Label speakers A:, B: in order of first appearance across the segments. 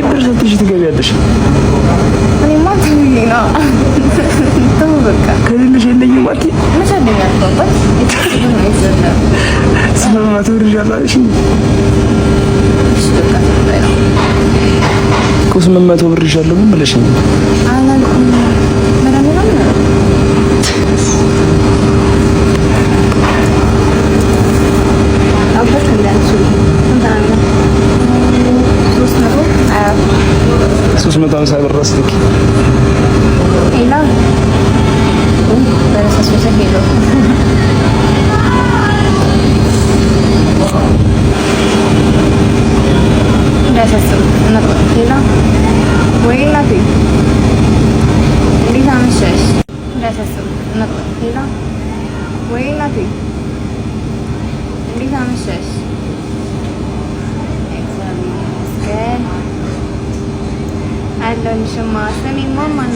A: ብር ሰጥተሽ ትገቢያለሽ።
B: እኔማ ትንኝና ተው በቃ
A: ከሌለሽ የለኝም ማለት
B: መሰለኝ አልኳት። እቺ ነው ይዘና
A: ስማማ ተወርጃለሽ።
B: እሺ በቃ ነው
A: ኩስ መማቶ ብር ይሻለው ምን ብለሽኝ
B: አላልኩም። ምናምን ነው አባሽ እንዳንቺ እንታና
A: 350 ብር አስልኪ
B: ኤላ በራሳ ሶሰ ሄሎ እንዳሰሰብ ነው ኤላ ወይላ ቢ እንዴት አመሸሽ? እንዳሰሰብ ነው ኤላ ወይላ ቢ እንዴት አመሸሽ? ኤግዛም አለንሽማ ስሚማ ማን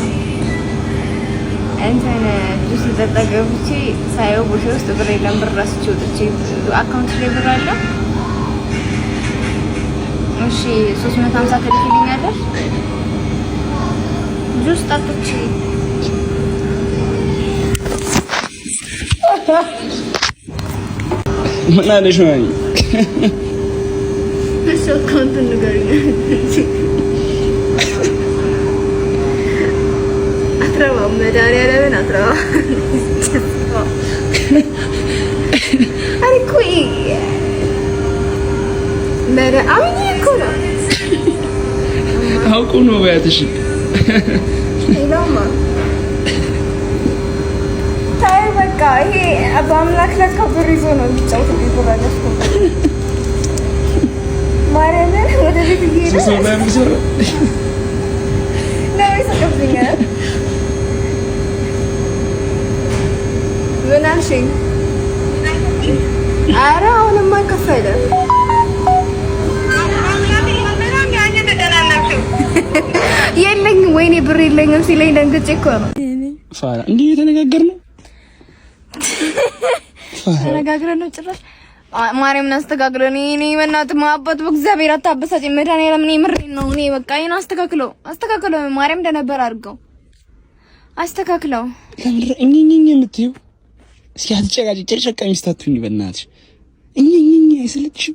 B: እንትን ጁስ ተጠገብቼ ሳይው ቡሽ ውስጥ ብር የለም። ብር ረስቼ ወጥቼ አካውንት ላይ ብር አለ። እሺ 350 ትልኪልኛለሽ? ጁስ ጠጥቼ
A: ምን አለሽ ማሚ?
B: እሱ አካውንት ንገሪኝ። አትረባ መድኃኒዓለምን አትረባ። አሪኩ አሁን እኮ ነው
A: አውቁ ነው ባያትሽ
B: ይላማ ታይ በቃ ይሄ በአምላክ ለካ ብር ይዞ ነው የሚጫወተው። ይቆራለሽ ማርያምን ወደ ቤት እየሄደ ነው ይሰቀብኛል። ምን አልሽኝ? ኧረ አሁንማ ከፈለ የለኝም። ወይኔ ብር የለኝም ሲለኝ ደንግጬ እኮ ነው።
A: ፋራ እንዴ የተነጋገርነው
B: ተነጋግረን ነው ጭራሽ ማርያምን አስተካክለው። እኔ በእናትህ ማአባት በእግዚአብሔር አታበሳጭኝ። መድኃኒዓለም እኔ ምሬን ነው። እኔ በቃ ይሄን አስተካክለው ማርያም እንደነበር አድርገው አስተካክለው።
A: ለምን እኝኝኝ የምትይው? እስኪ አትጨቃጭ ጨቀሚ ስታቱኝ በእናትሽ እኝኝኝ አይሰለችም?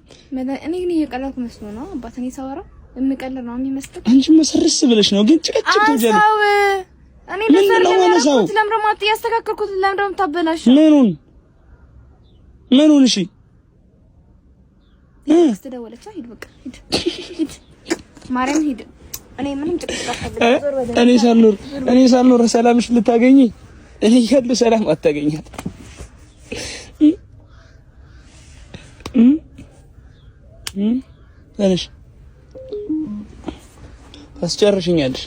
B: እኔ ግን እየቀለድኩ መስሎ ነው አባት። እኔ ሳወራ የምቀልድ ነው የሚመስለው።
A: አንቺ መሰረስ ብለሽ ነው ግን ጭቅጭቅ ትጀል።
B: እኔ ለሰርግ ለምረማት ያስተካከልኩት ለምረም ታበላሽ።
A: ምኑን? እሺ
B: ስትደወለች ሂድ በቃ ሂድ ማርያም ሂድ። እኔ ምንም ጭቅጭቅ አልፈልግም።
A: እኔ ሳልኖር ሰላምሽ ልታገኚ እኔ ያለው ሰላም አታገኛት። ታነሽ ታስጨርሽኛለሽ።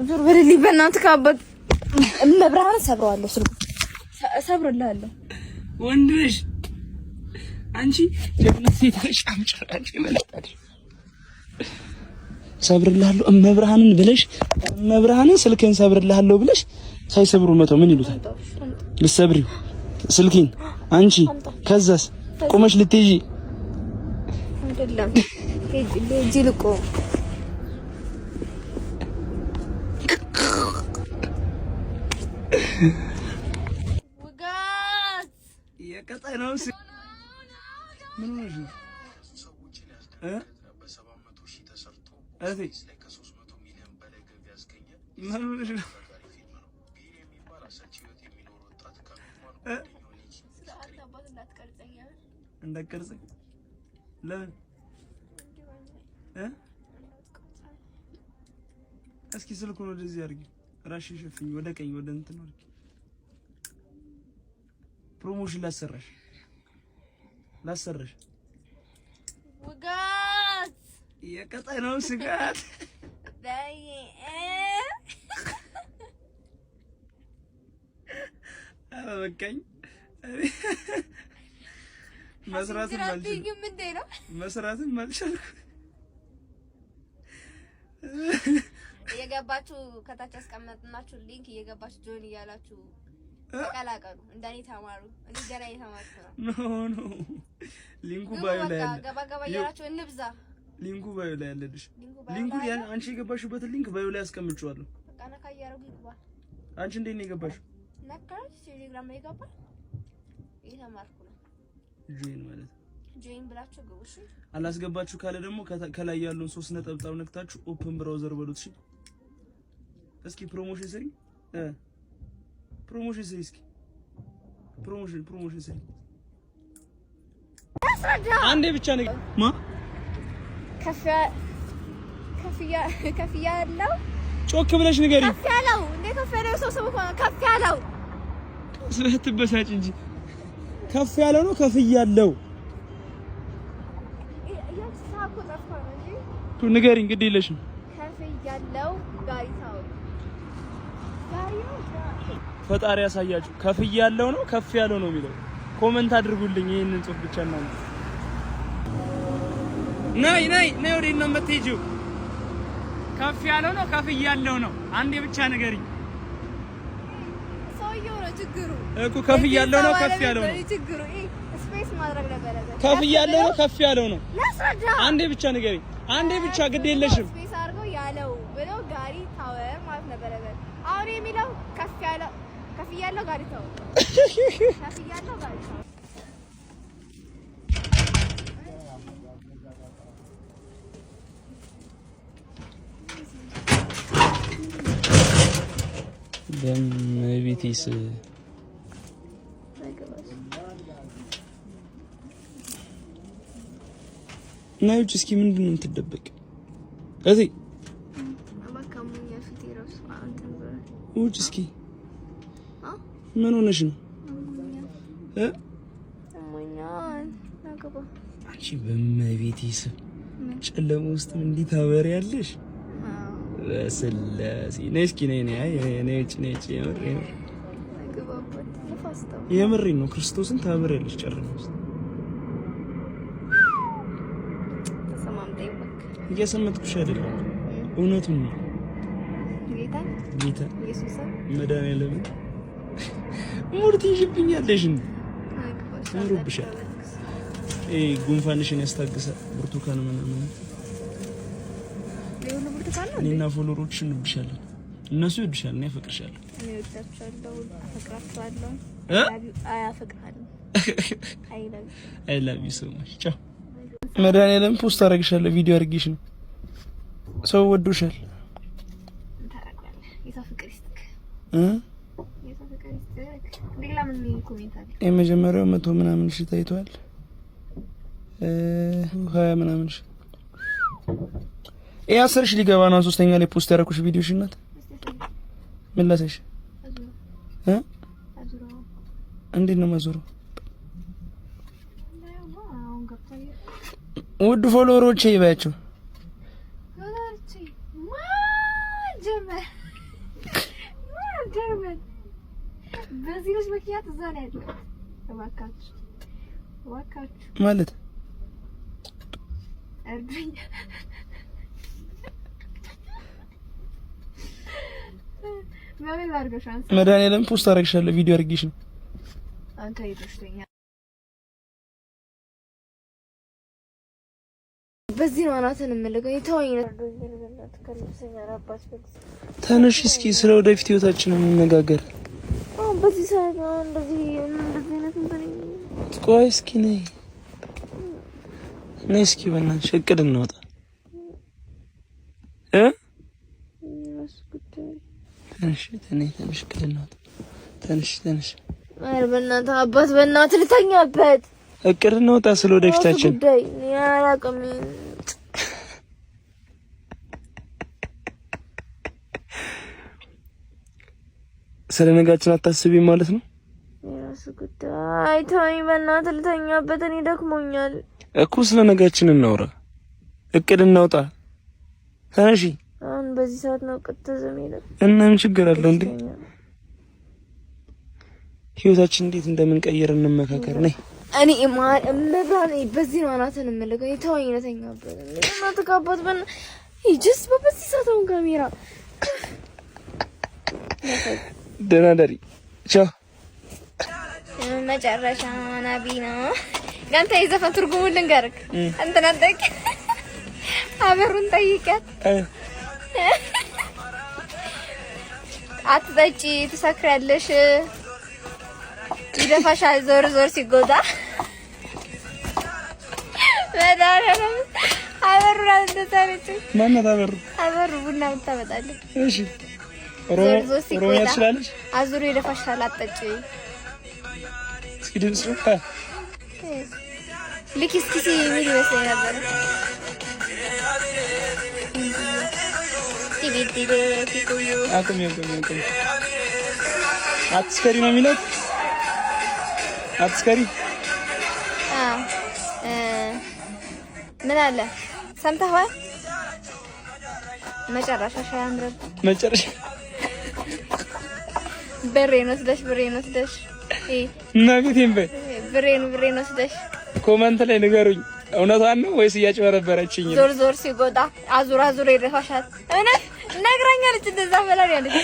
B: ዞር በልልኝ በእናትህ ካበት መብራን ሰብረዋለሁ። ስልኩ ሰብርልሃለሁ።
A: ወንድ ነሽ አንቺ ጀግና ሴት ነሽ። አምጭራጭ መለጣሽ ሰብርልሃለሁ እመብርሃንን ብለሽ እመብርሃንን ስልክን ሰብርልሃለሁ ብለሽ ሳይሰብሩ መተው ምን ይሉታል? ልትሰብሪው ስልኪን አንቺ ከዛስ ቆመሽ ልትይጂ
B: አይደለም ሄጂ ልቆ ወጋት
A: የቀጠነው ምን ሆነሽ ነው? በ700,000 ተሰርቶ ከ300 ሚሊዮን በላይ ገቢ ያስገኘ ምን ሆነሽ ነው? እንዳትቀርጸኝ ለምን? እስኪ ስልኩን ወደዚህ አድርጊ። ራስሽን ሸፍኝ። ወደ ቀኝ ወደ እንትን አድርጊ። ፕሮሞሽን ላሰራሽ
B: ውጋት
A: የቀጠነው ስጋት በቃኝ። መስራትም አልቻልኩም።
B: እየገባችሁ ከታች አስቀመጥናችሁ ሊንክ እየገባችሁ ጆይን እያላችሁ ተቀላቀሉ። እንደኔ ተማሩ። እኔ ገና እየተማርኩ ነው።
A: ኖ ሊንኩ ባዩ ላይ አለ።
B: ገባ እያላችሁ እንብዛ።
A: ሊንኩ ባዩ ላይ ያለልሽ ሊንኩ ያን አንቺ የገባሽበት ሊንክ ባዩ ላይ አስቀምጬዋለሁ።
B: በቃ ነካ ያረጉ ይግባል።
A: አንቺ እንዴት ነው የገባሽው?
B: ነካሽ ቴሌግራም ላይ ገባል። እየተማርኩ ነው።
A: ጆይን ማለት
B: ጆይን ብላችሁ ግቡ። እሺ
A: አላስገባችሁ ካለ ደግሞ ከላይ ያለውን 3 ነጥብ ነክታችሁ ኦፕን ብራውዘር በሉት። እሺ እስኪ ፕሮሞሽን ስሪ ፕሮሞሽን ስሪ እስኪ ፕሮሞሽን ስሪ አንዴ ብቻ ነው ማ ከፍ ያለው ጮክ ብለሽ ንገሪ። ከፍ ያለው እንዴ ከፍ ያለው ሰው ከፍ ያለው ስለትበሳጭ እንጂ ከፍ ያለው ነው ከፍ ያለው ያሳቁ ተፈራ እንጂ ንገሪ እንግዲህ ይለሽ ከፍ ያለው ጋሪታው ፈጣሪ ያሳያችሁ። ከፍ ያለው ነው ከፍ ያለው ነው የሚለው ኮሜንት አድርጉልኝ። ይሄንን ጽሁፍ ብቻ እና ነይ ወዴት ነው የምትሄጂው? ከፍ ያለው ነው ከፍ ያለው ነው አንዴ ብቻ ንገሪኝ። ሰውዬው ነው ችግሩ እኮ ከፍ ያለው ነው ከፍ ያለው ነው ችግሩ። ስፔስ ማድረግ ነበረበት። ከፍ ያለው ነው ከፍ ያለው ነው አንዴ ብቻ ንገሪኝ። አንዴ ብቻ ግድ የለሽም። ስፔስ አድርገው ያለው ብሎ ጋሪ ታወር ማለት ነበረበት። አሁን የሚለው ከፍ ያለው ጋሪ ታወር ከፍ ያለው ጋሪ ታወር በመቤቴስ ናይች እስኪ ምንድን ነው የምትደበቅ? እዚህ ውጭ እስኪ ምን ሆነሽ ነው? አንቺ በመቤቴስ ጨለማ ውስጥ እንዴት ታበሪያለሽ? በስላሴ ነይ እስኪ ነይ የምሬን ነው ክርስቶስን ታበሪያለሽ ጨለማ ውስጥ። እየሰመጥኩሽ አይደለም እውነቱን ነው። ጌታ ኢየሱስ መድኃኒዓለም ሙርት ይሽብኛለሽ እንዴ? አምሮብሻል። ጉንፋንሽን ያስታግሳል። ብርቱካን ምናምን እኔና ፎሎሮችሽን እንብሻለን። እነሱ ይወድሻል፣ እኔ አፈቅርሻለሁ። እኔ እወዳቸዋለሁ፣ አፈቅራቸዋለሁ። አይ ላቭ ዩ ሶ ማች። ቻው። መድኃኒዓለም ፖስት አደርግሻለሁ፣ ቪዲዮ አድርጌሽ ነው። ሰው ወዶሻል። የመጀመሪያው 100 ምናምን ሺህ ታይቷል። 20 ምናምን ሺህ 10 ሺህ ሊገባ ነው። ሶስተኛ ላይ ፖስት ያደረኩሽ ቪዲዮሽ እናት ምን ላሰሽ እንዴት ነው ማዞረው? ውድ ፎሎወሮቼ ይባያቸው በዚህ ልጅ ምክንያት እዛ ላይ አይደል? እባካችሁ ማለት እርዱኝ። ማለት አድርገሻል። መድኃኒዓለም ፖስት አደርግሻለሁ፣ ቪዲዮ አድርጌሽ ነው። አንተ ይደስተኛ በዚህ ነው አናተን የምልገው የተወኝ ነው። ተነሽ እስኪ ስለ ወደፊት ህይወታችን እንነጋገር። በዚህ ሰዓት ነው እንደዚህ አይነት እንትን ቆይ እስኪ ነይ እስኪ በእናትሽ እቅድ እናውጣ ትንሽ እቅድ እናውጣ። ትንሽ ኧረ በእናትህ አባት በእናትህ ልተኛበት። እቅድ እናውጣ ስለ ወደፊታችን ጉዳይ ያላቀም ስለ ነጋችን አታስቢም ማለት ነው? የራስ ጉዳይ ተወኝ በእናትህ ልተኛበት። እኔ ደክሞኛል እኮ። ስለ ነጋችን እናውራ፣ እቅድ እናውጣ። ታንሺ አሁን በዚህ ሰዓት ነው እቅድ ተዘመለ እና ምን ችግር አለው እንዴ? ህይወታችን እንዴት እንደምንቀይር እንመካከር። ነይ እኔ እመብራን በዚህ ነው አናተን የምልከው። የተወኝ ልተኛበት። እናትህ ካባት በእና ይጅስ በዚህ ሰዓት ነው ካሜራ ደህና ደሪ ቻው። መጨረሻ ናቢ ነው። ጋንታ የዘፈን ትርጉሙን ልንገርክ። እንትና
B: አበሩን ጠይቀት አትጠጪ ትሰክሪያለሽ ይደፋሻል ዞር ዞር ሲጎዳ መዳረም አበሩ አንተታለች
A: ማነው አበሩ
B: አበሩ ቡና ምታመጣለች
A: እሺ ሮሮ ያችላልሽ
B: አዙሩ ይደፋሻል አትጠጪ
A: ሲድንሱ
B: ልክስኪሲ ሚል ይመስለኝ ነበር ቲቪ ቲኩዩ
A: አቁም አትስከሪ ነው የሚለው አትስከሪ
B: ምን አለ ሰምተኸዋል መጨረሻ ሻያምረብ
A: መጨረሻ
B: ብሬን ወስደሽ
A: እናቴን
B: ብሬን ወስደሽ
A: ኮመንት ላይ ንገሩኝ እውነቷን ነው ወይስ እያጭበረበረችኝ ነው
B: ዞር ሲጎዳ አዙራ ይደፋሻል እውነት ነግራኛለች እንደዛ በላል ያለች